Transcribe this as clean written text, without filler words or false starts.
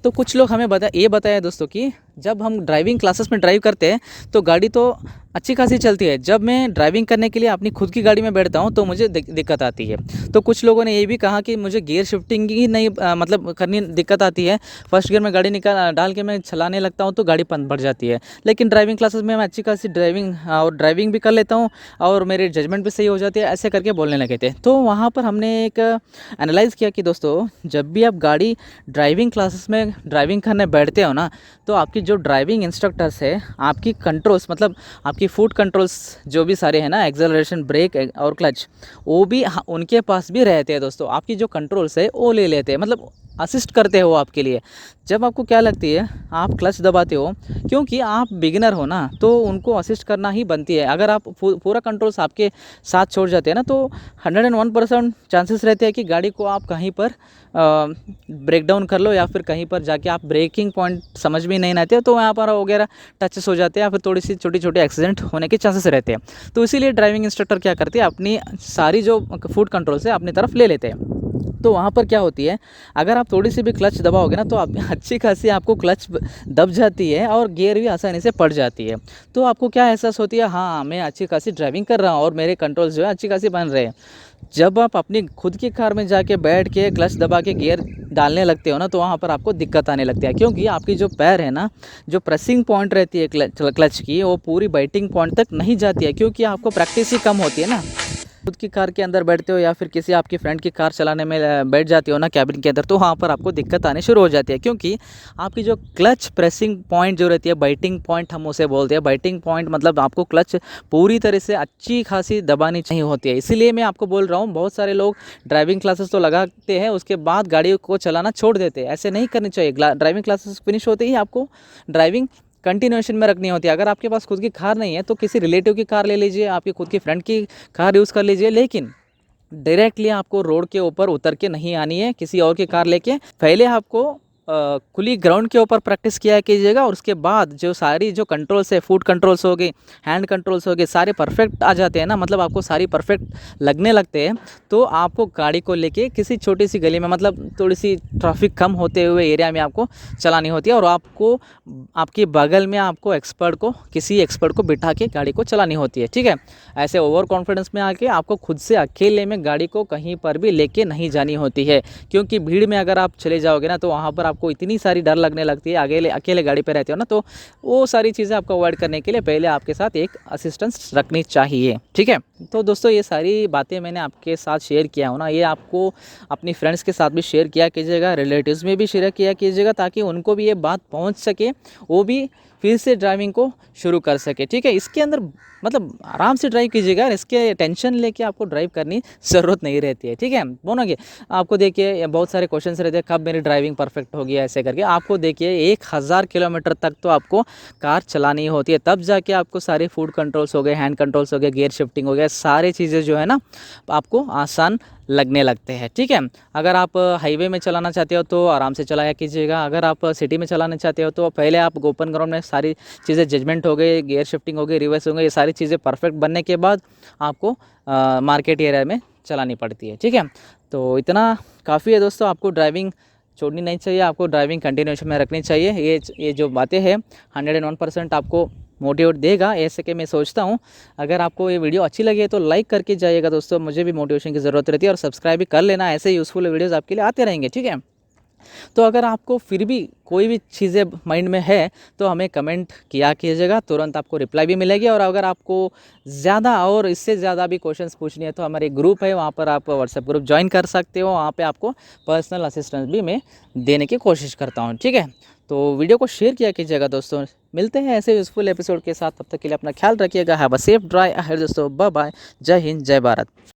तो कुछ लोग हमें बताया दोस्तों कि जब हम ड्राइविंग क्लासेस में ड्राइव करते हैं तो गाड़ी तो अच्छी खासी चलती है। जब मैं ड्राइविंग करने के लिए अपनी खुद की गाड़ी में बैठता हूँ तो मुझे दिक्कत आती है। तो कुछ लोगों ने ये भी कहा कि मुझे गियर शिफ्टिंग ही नहीं मतलब करनी दिक्कत आती है। फर्स्ट गियर में गाड़ी डाल के मैं चलाने लगता हूँ तो गाड़ी बढ़ जाती है। लेकिन ड्राइविंग क्लासेस में मैं अच्छी खासी ड्राइविंग भी कर लेता हूँ और मेरी जजमेंट भी सही हो जाती है, ऐसे करके बोलने लगे थे। तो वहाँ पर हमने एक एनालाइज़ किया कि दोस्तों जब भी आप गाड़ी ड्राइविंग क्लासेस में ड्राइविंग करने बैठते हो ना, तो आपकी जो ड्राइविंग इंस्ट्रक्टर्स है, आपकी कंट्रोल्स मतलब आपकी फुट कंट्रोल्स जो भी सारे हैं ना, एक्सेलरेशन, ब्रेक और क्लच, वो भी उनके पास भी रहते हैं दोस्तों। आपकी जो कंट्रोल्स है वो ले लेते हैं, मतलब असिस्ट करते हो आपके लिए। जब आपको क्या लगती है आप क्लच दबाते हो, क्योंकि आप बिगिनर हो ना, तो उनको असिस्ट करना ही बनती है। अगर आप पूरा कंट्रोल्स आपके साथ छोड़ जाते हैं ना, तो 101% चांसेस रहते हैं कि गाड़ी को आप कहीं पर ब्रेक डाउन कर लो, या फिर कहीं पर जाके आप ब्रेकिंग पॉइंट समझ में नहीं आते हो तो वहाँ पर वगैरह टचेस हो जाते हैं, या फिर थोड़ी सी छोटी छोटी एक्सीडेंट होने के चांसेस रहते हैं। तो इसीलिए ड्राइविंग इंस्ट्रक्टर क्या करते हैं, अपनी सारी जो फुट कंट्रोल से अपनी तरफ ले लेते हैं। तो वहाँ पर क्या होती है, अगर आप थोड़ी सी भी क्लच दबाओगे ना, तो आप अच्छी खासी आपको क्लच दब जाती है और गियर भी आसानी से पड़ जाती है। तो आपको क्या एहसास होती है, हाँ मैं अच्छी खासी ड्राइविंग कर रहा हूँ और मेरे कंट्रोल्स जो है अच्छी खासी बन रहे हैं। जब आप अपनी खुद की कार में जाके बैठ के क्लच दबा के गियर डालने लगते हो ना, तो वहाँ पर आपको दिक्कत आने लगती है, क्योंकि आपकी जो पैर है ना, जो प्रेसिंग पॉइंट रहती है क्लच की, वो पूरी बाइटिंग पॉइंट तक नहीं जाती है, क्योंकि आपको प्रैक्टिस ही कम होती है ना। खुद की कार के अंदर बैठते हो या फिर किसी आपकी फ्रेंड की कार चलाने में बैठ जाती हो ना कैबिन के अंदर, तो वहाँ पर आपको दिक्कत आनी शुरू हो जाती है, क्योंकि आपकी जो क्लच प्रेसिंग पॉइंट जो रहती है, बाइटिंग पॉइंट हम उसे बोलते हैं। बाइटिंग पॉइंट मतलब आपको क्लच पूरी तरह से अच्छी खासी दबानी चाहिए होती है। इसीलिए मैं आपको बोल रहा हूँ, बहुत सारे लोग ड्राइविंग क्लासेस तो लगाते हैं, उसके बाद गाड़ी को चलाना छोड़ देते हैं। ऐसे नहीं करनी चाहिए। ड्राइविंग क्लासेस फिनिश होते ही आपको ड्राइविंग कंटिन्यूएशन में रखनी होती है। अगर आपके पास खुद की कार नहीं है तो किसी रिलेटिव की कार ले लीजिए, आपकी खुद की फ्रेंड की कार यूज़ कर लीजिए, लेकिन डायरेक्टली आपको रोड के ऊपर उतर के नहीं आनी है किसी और की कार लेके। पहले आपको खुली ग्राउंड के ऊपर प्रैक्टिस किया कीजिएगा, और उसके बाद जो सारी जो कंट्रोल्स है, फुट कंट्रोल्स हो गई, हैंड कंट्रोल्स हो गए, सारे परफेक्ट आ जाते हैं ना, मतलब आपको सारी परफेक्ट लगने लगते हैं, तो आपको गाड़ी को लेके किसी छोटी सी गली में, मतलब थोड़ी सी ट्रैफिक कम होते हुए एरिया में आपको चलानी होती है, और आपको आपके बगल में आपको किसी एक्सपर्ट को बिठा के गाड़ी को चलानी होती है। ठीक है, ऐसे ओवर कॉन्फिडेंस में आके आपको खुद से अकेले में गाड़ी को कहीं पर भी लेके नहीं जानी होती है, क्योंकि भीड़ में अगर आप चले जाओगे ना, तो वहाँ पर आपको इतनी सारी डर लगने लगती है। अकेले गाड़ी पे रहते हो ना, तो वो सारी चीज़ें आपको अवॉइड करने के लिए पहले आपके साथ एक असिस्टेंस रखनी चाहिए। ठीक है, तो दोस्तों ये सारी बातें मैंने आपके साथ शेयर किया हूँ ना, ये आपको अपनी फ्रेंड्स के साथ भी शेयर किया कीजिएगा, रिलेटिव्स में भी शेयर किया कीजिएगा, ताकि उनको भी ये बात पहुँच सके, वो भी फिर से ड्राइविंग को शुरू कर सके। ठीक है, इसके अंदर मतलब आराम से ड्राइव कीजिएगा, इसके टेंशन लेके आपको ड्राइव करनी ज़रूरत नहीं रहती है। ठीक है, बोलोगे आपको देखिए बहुत सारे क्वेश्चंस रहते हैं, कब मेरी ड्राइविंग परफेक्ट होगी, ऐसे करके आपको देखिए 1000 किलोमीटर तक तो आपको कार चलानी होती है, तब जाके आपको सारे फुट कंट्रोल्स हो गए, हैंड कंट्रोल्स हो गए, गियर शिफ्टिंग हो गया, सारी चीज़ें जो है ना आपको आसान लगने लगते हैं। ठीक है, अगर आप हाईवे में चलाना चाहते हो तो आराम से चलाया कीजिएगा, अगर आप सिटी में चलाना चाहते हो तो पहले आप ओपन ग्राउंड में सारी चीज़ें जजमेंट हो गई, गियर शिफ्टिंग हो गई, रिवर्स हो गई, ये सारी चीज़ें परफेक्ट बनने के बाद आपको मार्केट एरिया में चलानी पड़ती है। ठीक है, तो इतना काफ़ी है दोस्तों, आपको ड्राइविंग छोड़नी नहीं चाहिए, आपको ड्राइविंग कंटिन्यूएशन में रखनी चाहिए। ये जो बातें हैं 101% आपको मोटिवेट देगा, ऐसे कि मैं सोचता हूँ। अगर आपको ये वीडियो अच्छी लगी है तो लाइक करके जाइएगा दोस्तों, मुझे भी मोटिवेशन की ज़रूरत रहती है, और सब्सक्राइब भी कर लेना, ऐसे यूज़फुल वीडियोज़ आपके लिए आते रहेंगे। ठीक है, तो अगर आपको फिर भी कोई भी चीज़ें माइंड में है तो हमें कमेंट किया कीजिएगा, तुरंत आपको रिप्लाई भी मिलेगी। और अगर आपको ज़्यादा और इससे ज़्यादा भी क्वेश्चंस पूछनी है तो हमारे ग्रुप है, वहाँ पर आप व्हाट्सएप ग्रुप ज्वाइन कर सकते हो, वहाँ पे आपको पर्सनल असिस्टेंस भी मैं देने की कोशिश करता हूँ। ठीक है, तो वीडियो को शेयर किया कीजिएगा दोस्तों। मिलते हैं ऐसे यूज़फुल एपिसोड के साथ, तब तक के लिए अपना ख्याल रखिएगा। Have a safe drive ahead दोस्तों, बाय बाय, जय हिंद, जय भारत।